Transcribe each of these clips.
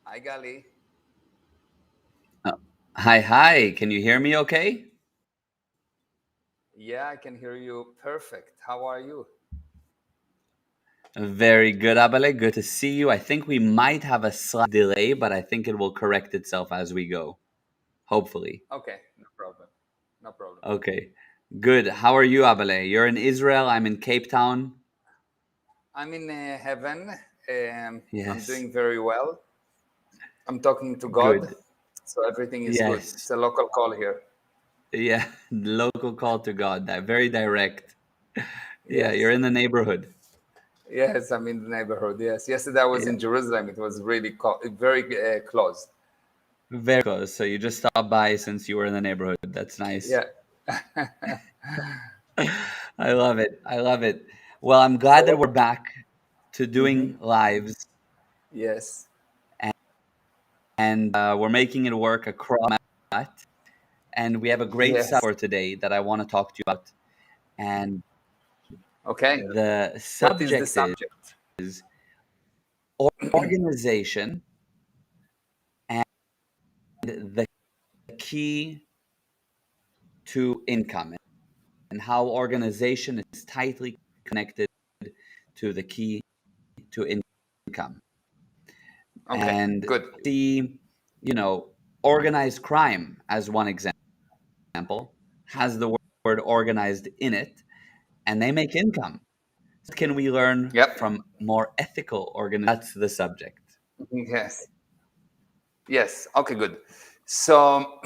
Hi, Gali. Uh, hi. Can you hear me okay? Yeah, I can hear you perfect. How are you? Very good, Abale. Good to see you. I think we might have a slight delay, but I think it will correct itself as we go. Hopefully. Okay, no problem. No problem. Okay. Good. How are you, Abale? You're in Israel. I'm in Cape Town. I'm in heaven. I'm Yes. doing very well. I'm talking to God, Good. so everything is good. Yes. It's a local call here. Yeah. Local call to God. That very direct. Yeah, you're Yes. in the neighborhood. Yes, I'm in the neighborhood. Yes. Yesterday I was Yeah. in Jerusalem. It was really very close. Very close. So you just stopped by since you were in the neighborhood. That's nice. Yeah. I love it. I love it. Well, I'm glad that So, we're back to mhm. doing lives, Yes. and we're making it work across that. And we have a great Yes. subject for today that I want to talk to you about. And Okay. the What is the subject subject? is organization and the key to income, and how organization is tightly connected to the key to income. Okay. And Good. see, organized crime as one example has the word organized in it, and they make income. What can we learn Yep. from more ethical organizations? That's the subject. Yes. Yes. Okay, good. So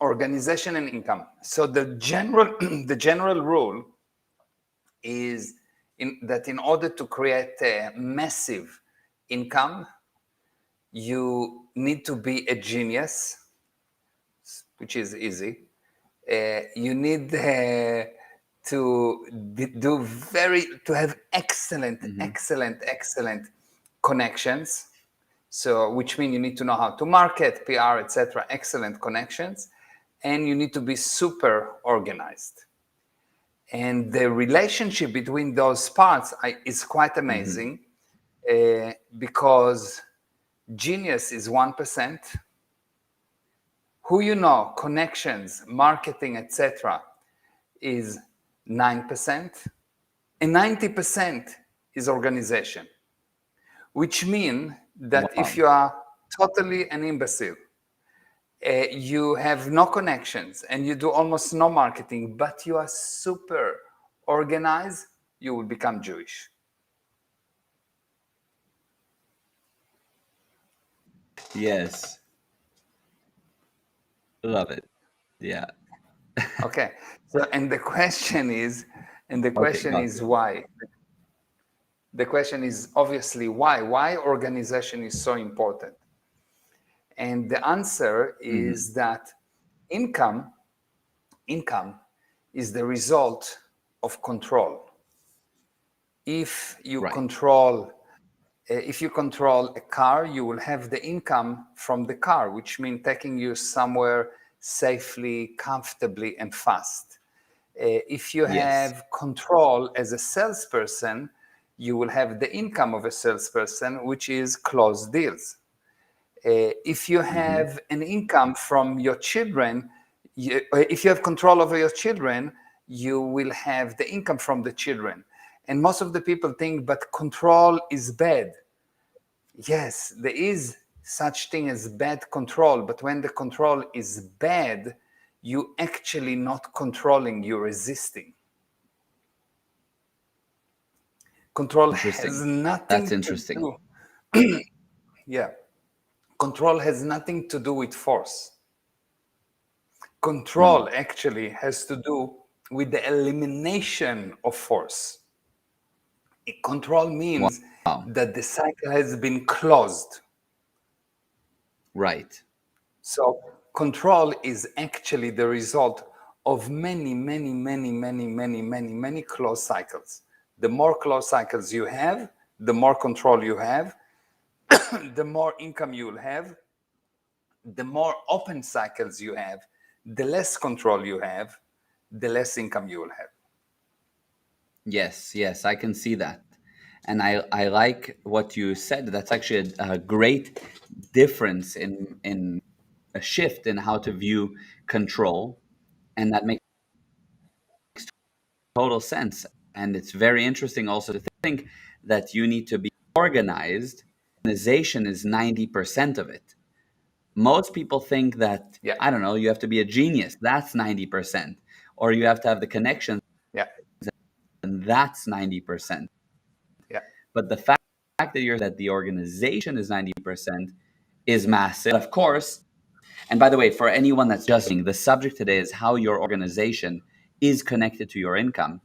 organization and income. So the general the general rule is in order to create a massive income, you need to be a genius, which is easy. You need to have Hmm. excellent connections. So, which means you need to know how to market, PR, etc. Excellent connections, and you need to be super organized. And the relationship between those parts is quite Hmm. amazing because genius is 1%. Who you know, connections, marketing, etc., is 9%, and 90% is organization, which means that if Wow. you are totally an imbecile, you have no connections and you do almost no marketing, but you are super organized, you will become Jewish. Yes. Love it. Yeah. Okay. So, and the question is, Okay, got you. why? The question is obviously why? Why organization is so important? And the answer Hmm. is that income, income is the result of control. If you Right. control if you control a car, you will have the income from the car, which means taking you somewhere safely, comfortably, and fast. If you Yes. have control as a salesperson, you will have the income of a salesperson, which is close deals. If you Hmm. have an income from your children, if you have control over your children, you will have the income from the children. And most of the people think, but control is bad. Yes, there is such thing as bad control, but when the control is bad, you actually not controlling, you're resisting. Control has Interesting. That's nothing to interesting. do. Yeah, control has nothing to do with force. Control Mm. actually has to do with the elimination of force. Control means Wow. that the cycle has been closed. Right. So control is actually the result of many closed cycles. The more closed cycles you have, the more control you have, the more income you will have, the more open cycles you have, the less control you have, the less income you will have. Yes. Yes. I can see that. And I like what you said. That's actually a great difference in a shift in how to view control. And that makes total sense. And it's very interesting also to think that you need to be organized. Organization is 90% of it. Most people think that, Yeah, I don't know, you have to be a genius. That's 90%. Or you have to have the connections, yeah, and that's 90%. yeah. But the fact that the organization is 90% is massive. Of course, and by the way, for anyone that's just the subject today is how your organization is connected to your income.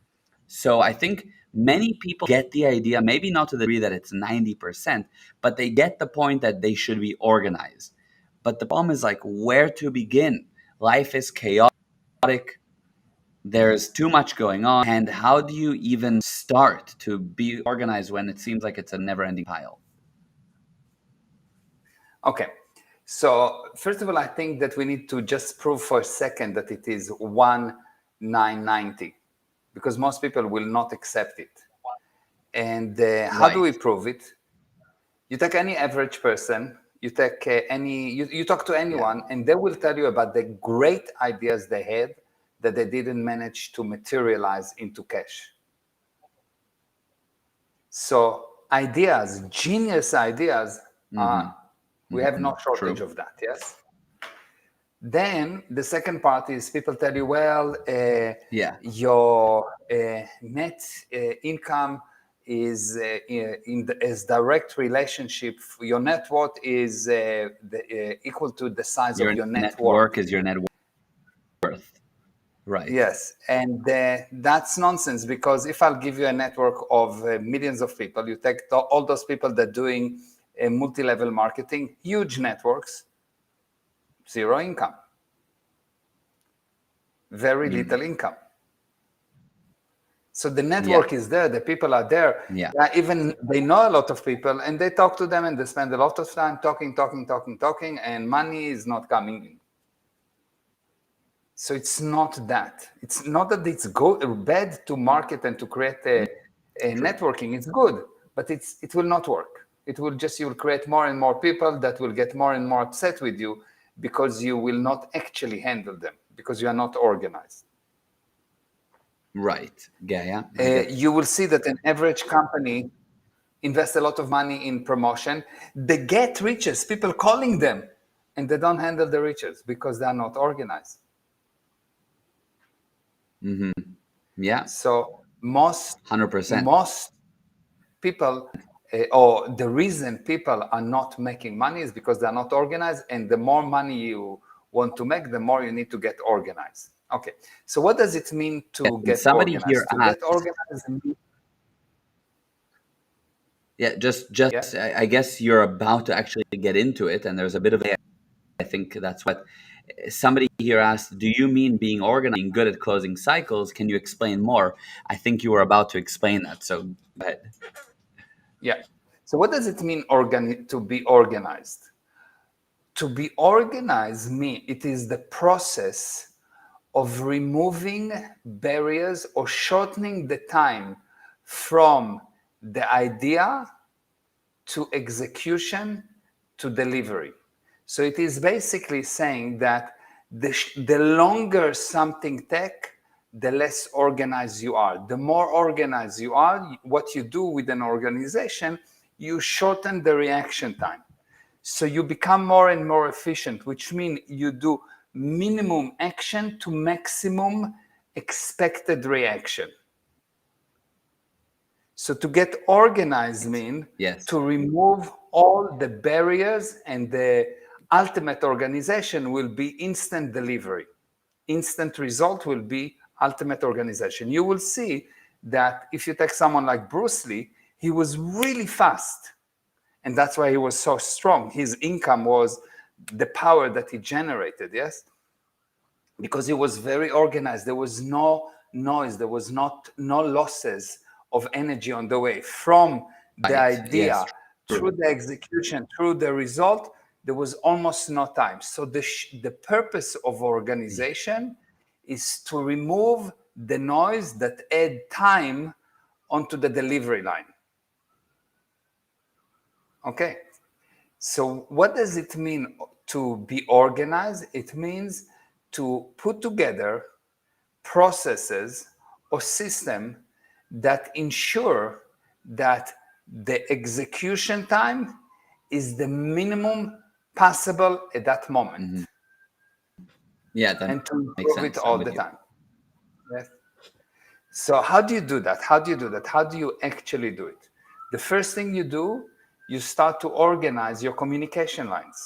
So I think many people get the idea, maybe not to the degree that it's 90%, but they get the point that they should be organized. But the problem is like where to begin. Life is chaotic. There's too much going on. And how do you even start to be organized when it seems like it's a never ending pile? Okay. So first of all, I think that we need to just prove for a second that it is 1990, because most people will not accept it. And how do Right. we prove it? You take any average person, you take you talk to anyone, and they will tell you about the great ideas they had that they didn't manage to materialize into cash. So ideas, genius ideas, we have no shortage True. of that. Yes. Then the second part is people tell you, well, Yeah. your net income is as direct relationship. Your net worth is equal to the size of Your your net network worth. is your net worth. Right. Yes, and that's nonsense, because if I'll give you a network of millions of people, you take all those people that are doing multi-level marketing, huge networks, zero income, very little income. So the Yeah. network is there, the people are there. Yeah. Even they know a lot of people, and they talk to them, and they spend a lot of time talking, and money is not coming in. So it's not that. It's not that it's bad to market and to create a networking. It's good, but it will not work. It will just, you will create more and more people that will get more and more upset with you, because you will not actually handle them, because you are not organized. Right. Yeah. I get. You will see that an average company invest a lot of money in promotion. They get riches, people calling them, and they don't handle the riches because they are not organized. Yeah. So most 100%. people, or the reason people are not making money is because they're not organized. And the more money you want to make, the more you need to get organized. Okay. So what does it mean to And get somebody here organized? To get asked, organized. yeah, just Yeah. I guess you're about to actually get into it, and there's a bit of I think that's what somebody here asked, do you mean being organized, being good at closing cycles? Can you explain more? I think you were about to explain that, so go ahead. Yeah. So what does it mean to be organized? To be organized means it is the process of removing barriers or shortening the time from the idea to execution to delivery. So it is basically saying that the longer something takes, the less organized you are. The more organized you are, what you do with an organization, you shorten the reaction time. So you become more and more efficient, which means you do minimum action to maximum expected reaction. So to get organized means Yes. to remove all the barriers, and the ultimate organization will be instant delivery. Instant result will be ultimate organization. You will see that if you take someone like Bruce Lee, he was really fast. And that's why he was so strong. His income was the power that he generated, yes? Because he was very organized. There was no noise. There was no losses of energy on the way. From the Right. Yes. idea through the execution, through the result, there was almost no time. So the purpose of organization is to remove the noise that add time onto the delivery line. Okay. So what does it mean to be organized? It means to put together processes or system that ensure that the execution time is the minimum possible at that moment. Mm-hmm. Yeah, that And to makes improve it sense. I'm all with the you. time. Yes. So how do you do that? How do you do that? How do you actually do it? The first thing you do, you start to organize your communication lines.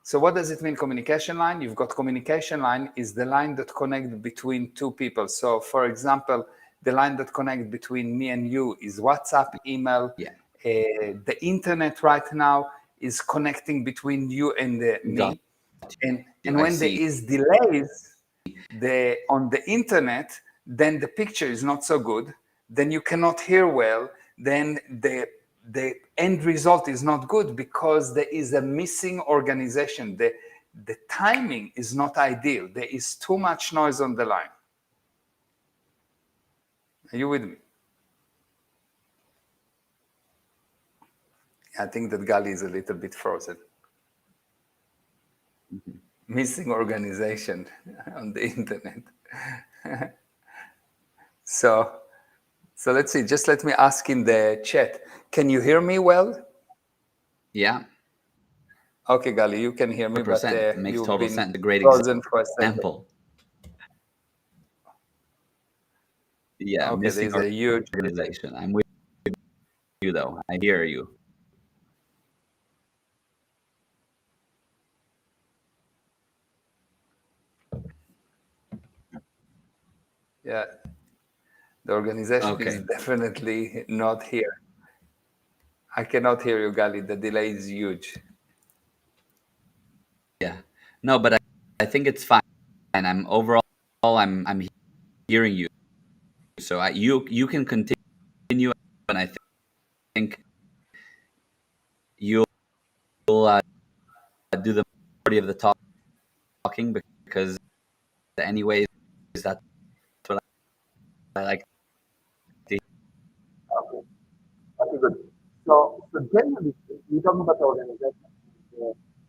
So what does it mean, communication line? You've got communication line is the line that connects between two people. So for example, the line that connects between me and you is WhatsApp, email. Yeah. The internet right now is connecting between you and Got me. And you. I when there see. is delays on the internet, then the picture is not so good. Then you cannot hear well. Then the end result is not good because there is a missing organization. The timing is not ideal. There is too much noise on the line. Are you with me? I think that Gali is a little bit frozen. Mm-hmm. Missing organization on the internet. So let's see. Just let me ask in the chat. Can you hear me well? Yeah. Okay, Gali, you can hear me, but 100%. Makes you've total been sense. A great frozen for a second. example. Yeah, Okay, missing there's a huge delay. organization. I'm with you though. I hear you. Yeah, the organization is Okay. definitely not here. I cannot hear you, Gali. The delay is huge. Yeah. No, but I think it's fine. And I'm overall I'm hearing you. So you can continue, and I think you'll do the majority of the talking because anyways that's what I like to Okay. Okay, good. So generally, we talking about the organization.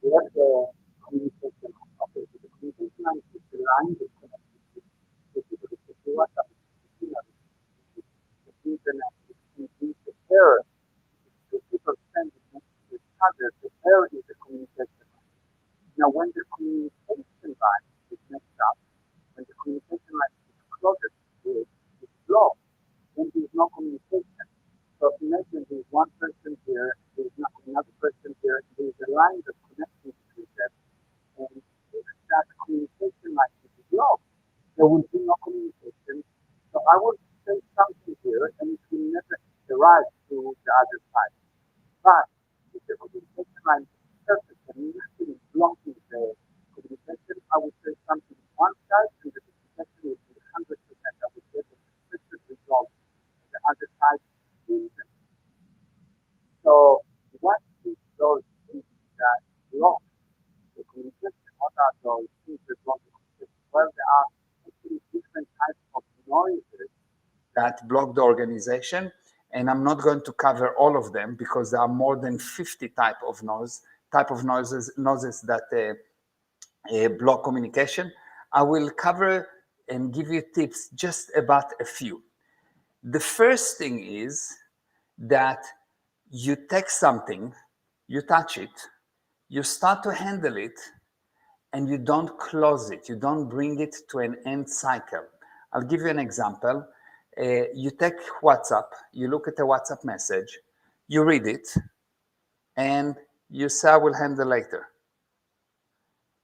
We have the communication. Okay, so the communication line is the line that connects the people, the WhatsApp, the internet, the error. The people send it to each other. The error is the communication line. Now, when the communication line is messed up, when the communication line is clogged, it's blocked, then there's no communication. So imagine there's one person here, there's another person here, there's a line that's connecting between them, and if that communication line is blocked, there will be no communication. So I would say something here, and it will never arrive to the other side. But if the communication line is perfect and nothing is blocking the communication, I would say something on one side, and the communication would be 100%. I would get a consistent result. The other side is. So what is those things that block the communication? What are those things that block the communication? Well, there are actually different types of noises that block the organization, and I'm not going to cover all of them because there are more than 50 type of noises that block communication. I will cover and give you tips just about a few. The first thing is that you take something, you touch it, you start to handle it, and you don't close it. You don't bring it to an end cycle. I'll give you an example. You take WhatsApp, you look at a WhatsApp message, you read it, and you say, I will handle later.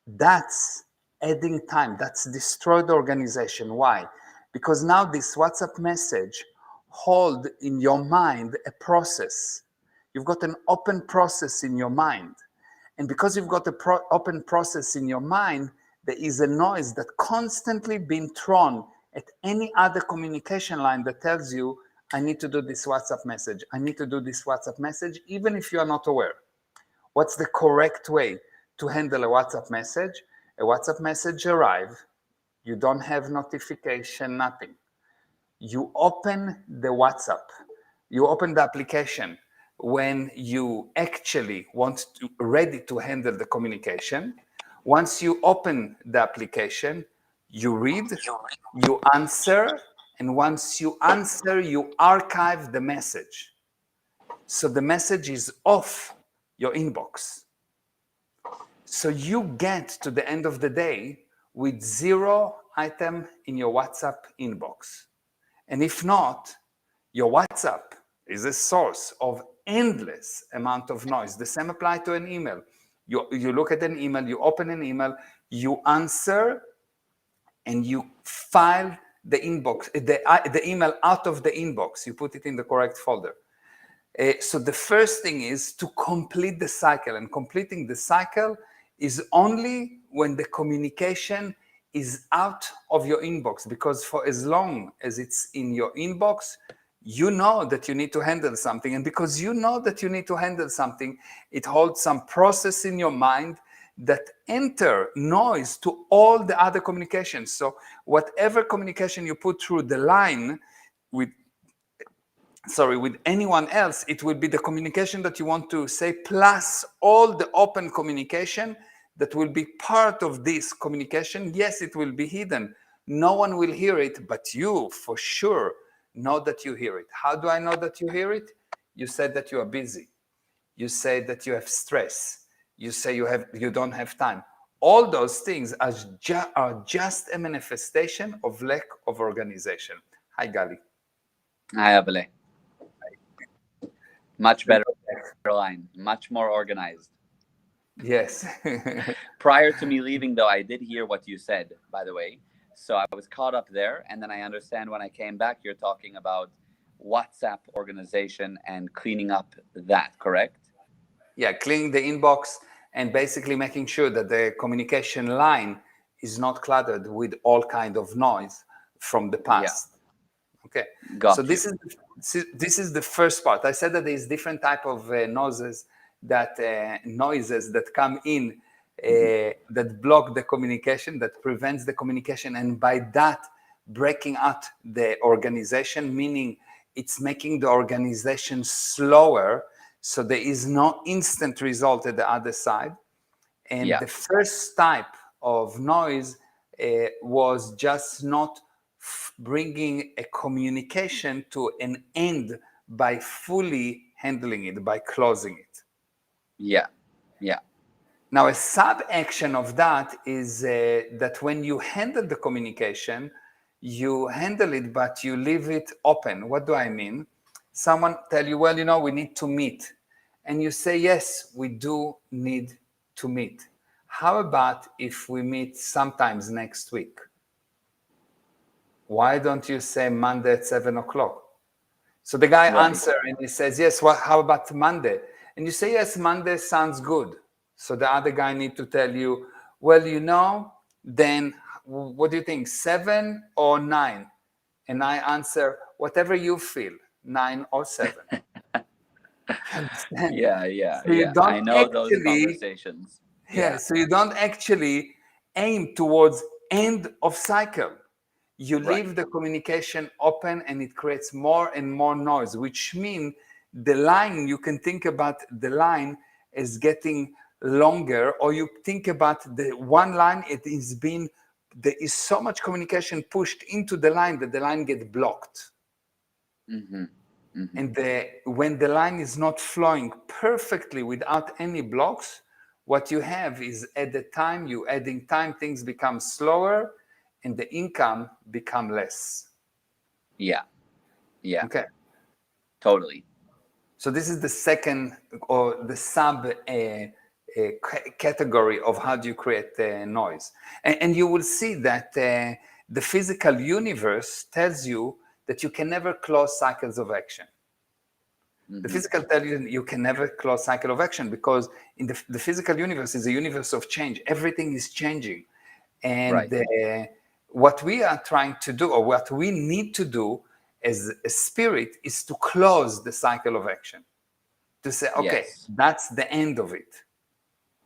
That's adding time. That's destroyed the organization. Why? Because now this WhatsApp message hold in your mind a process. You've got an open process in your mind. And because you've got an open process in your mind, there is a noise that constantly being thrown at any other communication line that tells you, I need to do this WhatsApp message. I need to do this WhatsApp message, even if you are not aware. What's the correct way to handle a WhatsApp message? A WhatsApp message arrives, you don't have notification, nothing. You open the WhatsApp, you open the application, when you actually ready to handle the communication. Once you open the application, you read, you answer, and once you answer, you archive the message. So the message is off your inbox. So you get to the end of the day with 0 item in your WhatsApp inbox. And if not, your WhatsApp is a source of endless amount of noise. The same applies to an email. You look at an email, you open an email, you answer, and you file the inbox, the email out of the inbox. You put it in the correct folder. So the first thing is to complete the cycle, and completing the cycle is only when the communication is out of your inbox, because for as long as it's in your inbox, you know that you need to handle something. And because you know that you need to handle something, it holds some process in your mind that enter noise to all the other communications. So whatever communication you put through the line with anyone else, it will be the communication that you want to say, plus all the open communication that will be part of this communication. Yes, it will be hidden. No one will hear it, but you for sure know that you hear it. How do I know that you hear it? You said that you are busy. You say that you have stress. You say you don't have time. All those things are just a manifestation of lack of organization. Hi, Gali. Hi, Abele. Much better line, much more organized. Yes. Prior to me leaving, though, I did hear what you said, by the way. So I was caught up there. And then I understand when I came back, you're talking about WhatsApp organization and cleaning up that, correct? Yeah, cleaning the inbox and basically making sure that the communication line is not cluttered with all kind of noise from the past. Yeah. Okay. So this is the first part. I said that there's different type of noises that come in that block the communication, that prevents the communication, and by that breaking out the organization, meaning it's making the organization slower, so there is no instant result at the other side. And the first type of noise was just not bringing a communication to an end by fully handling it, by closing it. Yeah. Now, a sub-action of that is that when you handle the communication, you handle it, but you leave it open. What do I mean? Someone tell you, well, we need to meet. And you say, yes, we do need to meet. How about if we meet sometimes next week? Why don't you say Monday at 7 o'clock? So the guy answers and he says, yes, how about Monday? And you say, yes, Monday sounds good. So the other guy needs to tell you, well, then what do you think, 7 or 9? And I answer, whatever you feel, 9 or 7. Understand? Yeah. So you don't I know those conversations. Yeah, so you don't actually aim towards end of cycle. You leave the communication open, and it creates more and more noise, which means the line, you can think about the line as getting longer, or you think about the one line, there is so much communication pushed into the line that the line gets blocked. And when the line is not flowing perfectly without any blocks, what you have is at the time you adding time, things become slower and the income become less. Yeah. Okay. Totally. So this is the second, or the sub category of how do you create noise. And you will see that the physical universe tells you that you can never close cycles of action. The physical tells you can never close cycle of action, because in the physical universe is a universe of change. Everything is changing. And what we are trying to do, or what we need to do as a spirit, is to close the cycle of action. To say, okay, that's the end of it.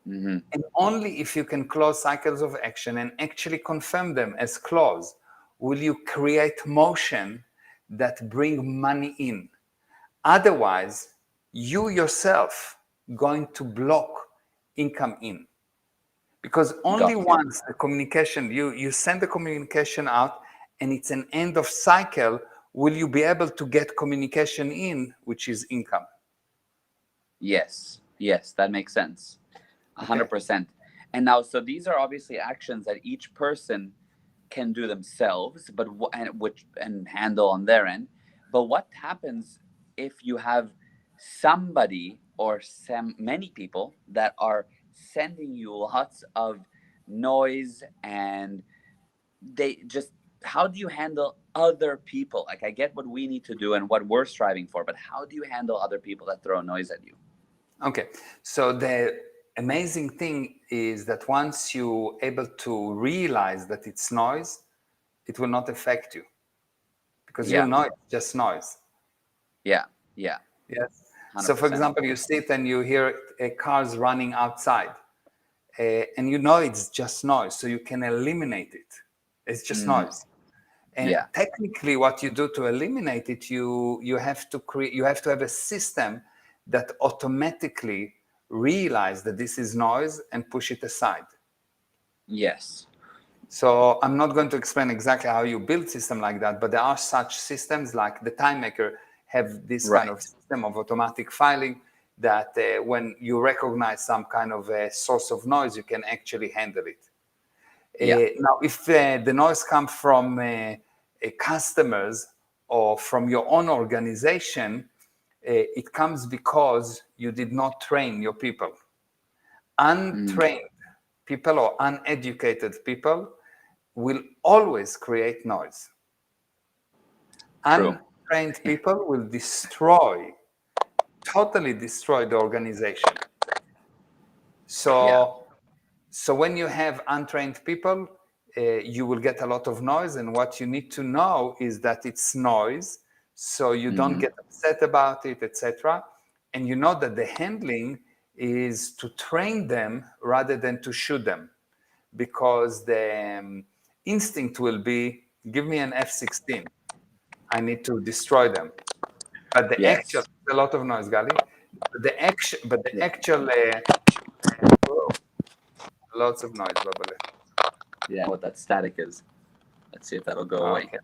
And only if you can close cycles of action and actually confirm them as closed, will you create motion that bring money in. Otherwise, you yourself going to block income in. Because only Got you. once the communication, you send the communication out and it's an end of cycle, will you be able to get communication in, which is income. Yes, yes, that makes sense. Okay. 100%. And now, so these are obviously actions that each person can do themselves, but and handle on their end. But what happens if you have somebody or many people that are sending you lots of noise, and they just, how do you handle other people? Like, I get what we need to do and what we're striving for, but how do you handle other people that throw noise at you? Okay. So the amazing thing is that once you're able to realize that it's noise, it will not affect you because you Yeah, know it's just noise. yeah, yeah, Yes. So, for 100%. example, you sit and you hear cars running outside, and you know it's just noise, so you can eliminate it. It's just Mm, noise. And yeah, technically, what you do to eliminate it, you have to create, you have to have a system that automatically realize that this is noise and push it aside. yes, So I'm not going to explain exactly how you build system like that, but there are such systems like the Time Maker have this kind of right. system of automatic filing that when you recognize some kind of a source of noise, you can actually handle it. Yeah. Now, if the noise comes from customers or from your own organization, it comes because you did not train your people. Mm, Untrained people or uneducated people will always create noise. true. Untrained people will totally destroy the organization. Yeah. So when you have untrained people, you will get a lot of noise. And what you need to know is that it's noise, so you don't Hmm. get upset about it, etc. And you know that the handling is to train them rather than to shoot them, because the instinct will be, give me an F-16. I need to destroy them. But the actual, Yes. a lot of noise, Gali. But the Yeah. actual, oh, lots of noise, Babale. Yeah. What that static is. Let's see if that'll go away. Okay,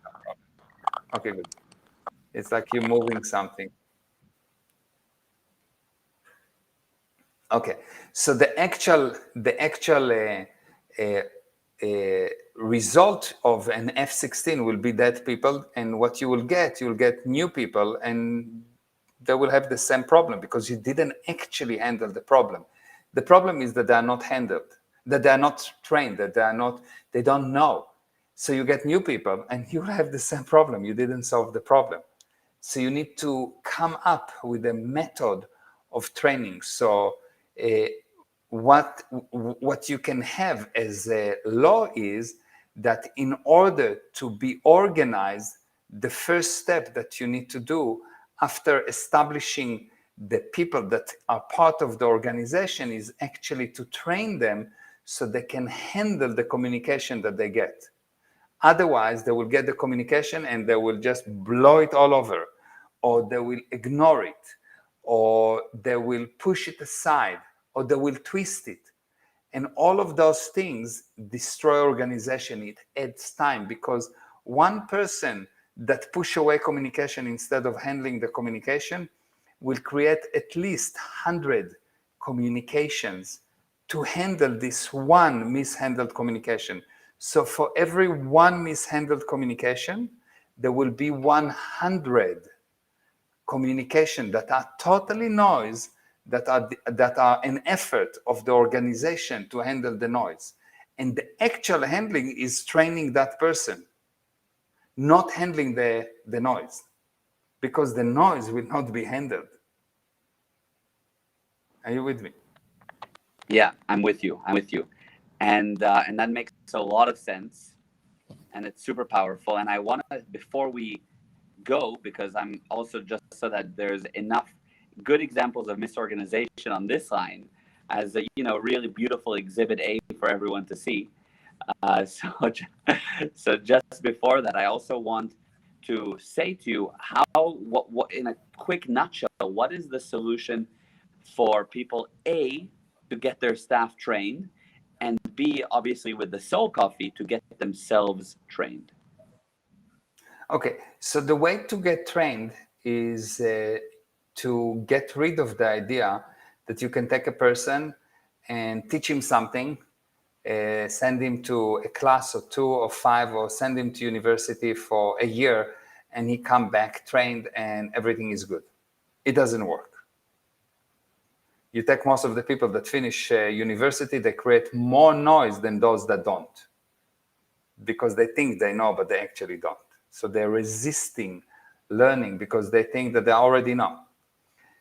okay, good. It's like you're moving something. Okay, so the actual result of an F-16 will be dead people, and what you'll get new people, and they will have the same problem because you didn't actually handle the problem. The problem is that they are not handled, that they are not trained, that they don't know. So you get new people, and you have the same problem. You didn't solve the problem. So you need to come up with a method of training. So uh, what you can have as a law is that in order to be organized, the first step that you need to do after establishing the people that are part of the organization is actually to train them so they can handle the communication that they get. Otherwise, they will get the communication and they will just blow it all over, or they will ignore it, or they will push it aside, or they will twist it. And all of those things destroy organization. It adds time because one person that push away communication instead of handling the communication will create at least 100 communications to handle this one mishandled communication. So for every one mishandled communication, there will be 100 communication that are totally noise, that are an effort of the organization to handle the noise. And the actual handling is training that person, not handling the noise, because the noise will not be handled. Are you with me? Yeah, I'm with you. I'm with you. And that makes a lot of sense, and it's super powerful. And I want to, before we go, because I'm also, just so that there's enough good examples of misorganization on this line as a, really beautiful exhibit A for everyone to see. So, so just before that, I also want to say to you, what in a quick nutshell, what is the solution for people, A, to get their staff trained, and B, obviously with the Soul Coffee, to get themselves trained? Okay, so the way to get trained is to get rid of the idea that you can take a person and teach him something, send him to a class or 2 or 5, or send him to university for a year, and he come back trained and everything is good. It doesn't work. You take most of the people that finish university, they create more noise than those that don't, because they think they know, but they actually don't. So they're resisting learning because they think that they already know.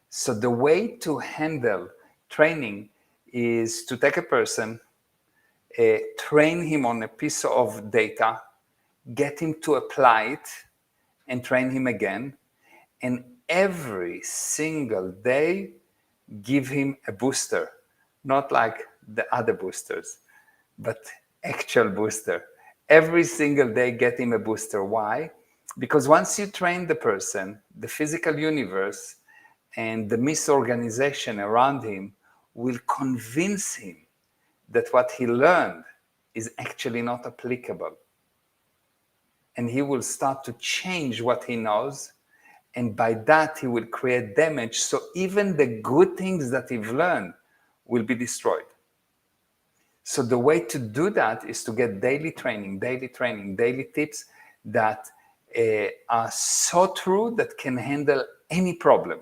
So the way to handle training is to take a person, train him on a piece of data, get him to apply it, and train him again. And every single day, give him a booster, not like the other boosters, but actual booster. Every single day, get him a booster. Why? Because once you train the person, the physical universe and the misorganization around him will convince him that what he learned is actually not applicable. And he will start to change what he knows. And by that, he will create damage. So even the good things that he's learned will be destroyed. So the way to do that is to get daily training, daily tips that are so true that can handle any problem.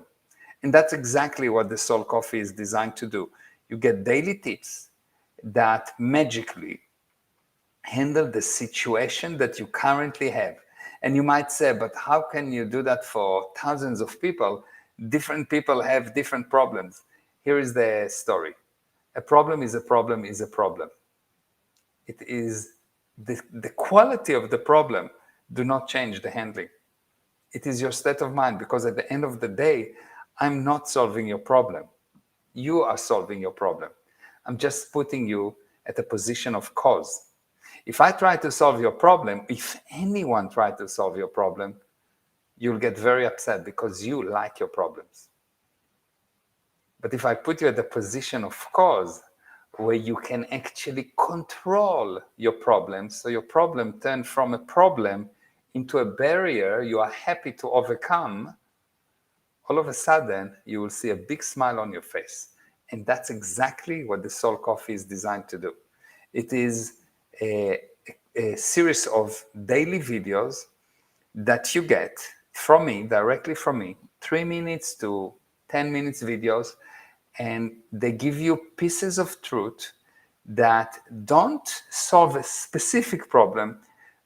And that's exactly what the Soul Coffee is designed to do. You get daily tips that magically handle the situation that you currently have. And you might say, but how can you do that for thousands of people? Different people have different problems. Here is the story. A problem is a problem is a problem. It is the quality of the problem do not change the handling. It is your state of mind, because at the end of the day, I'm not solving your problem. You are solving your problem. I'm just putting you at a position of cause. If I try to solve your problem, if anyone tries to solve your problem, you'll get very upset because you like your problems. But if I put you at the position of cause, where you can actually control your problem, so your problem turns from a problem into a barrier you are happy to overcome, all of a sudden you will see a big smile on your face. And that's exactly what the Soul Coffee is designed to do. It is a series of daily videos that you get from me, directly from me, 3 minutes to 10 minutes videos, and they give you pieces of truth that don't solve a specific problem,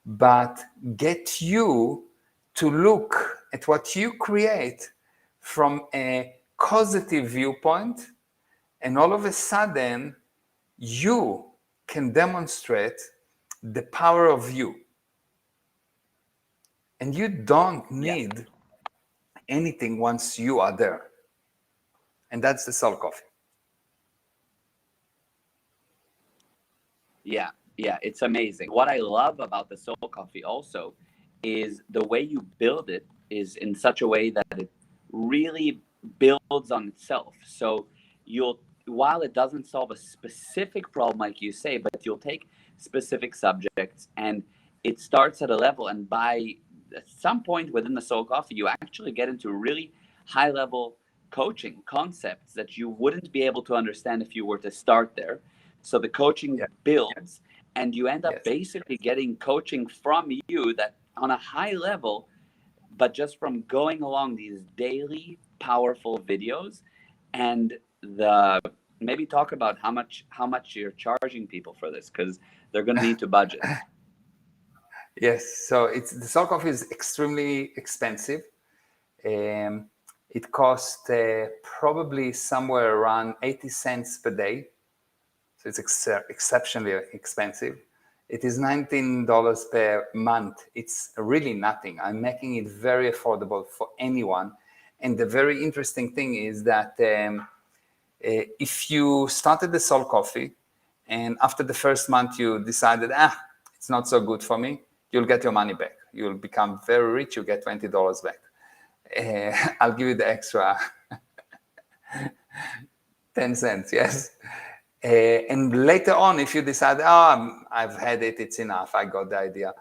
but get you to look at what you create from a causative viewpoint, and all of a sudden you can demonstrate the power of you. And you don't need anything once you are there. And that's the Soul Coffee. Yeah, it's amazing. What I love about the Soul Coffee also is the way you build it is in such a way that it really builds on itself. So while it doesn't solve a specific problem, like you say, but you'll take specific subjects and it starts at a level, and by at some point within the Soul Coffee, you actually get into really high level coaching concepts that you wouldn't be able to understand if you were to start there. So the coaching builds, and you end up basically getting coaching from you that on a high level, but just from going along these daily powerful videos. And maybe talk about how much you're charging people for this, because they're going to need to budget. Yes, so the Soul Coffee is extremely expensive. It costs probably somewhere around 80 cents per day. So it's exceptionally expensive. It is $19 per month. It's really nothing. I'm making it very affordable for anyone. And the very interesting thing is that if you started the Soul Coffee and after the first month you decided, it's not so good for me, you'll get your money back. You'll become very rich. You get $20 back. I'll give you the extra 10 cents, yes. And later on, if you decide, I've had it, it's enough, I got the idea,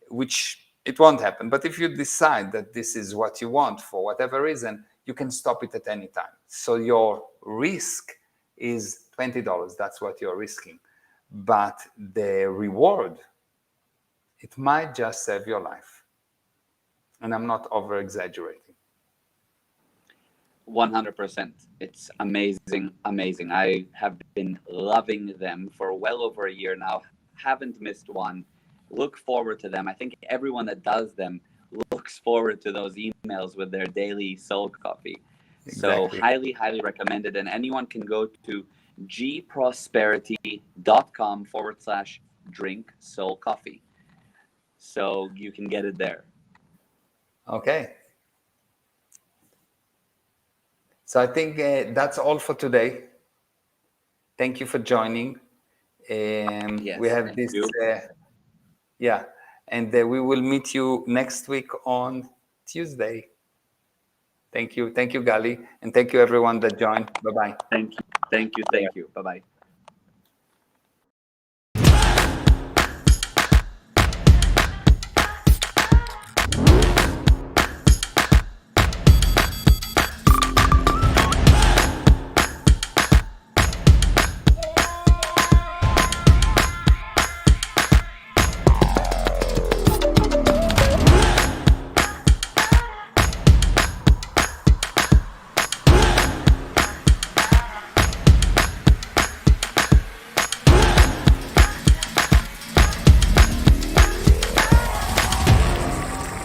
which it won't happen. But if you decide that this is what you want for whatever reason, you can stop it at any time. So your risk is $20. That's what you're risking. But the reward, it might just save your life. And I'm not over exaggerating. 100%. It's amazing, amazing. I have been loving them for well over a year now. Haven't missed one. Look forward to them. I think everyone that does them looks forward to those emails with their daily soul coffee. Exactly. So highly, highly recommended. And anyone can go to gprosperity.com/drink soul coffee. So you can get it there. Okay. So I think that's all for today. Thank you for joining. Yes, We have thank this, you. yeah, and we will meet you next week on Tuesday. Thank you, Gali, and thank you everyone that joined. Bye-bye. Thank you. Thank you. Thank you. Bye-bye.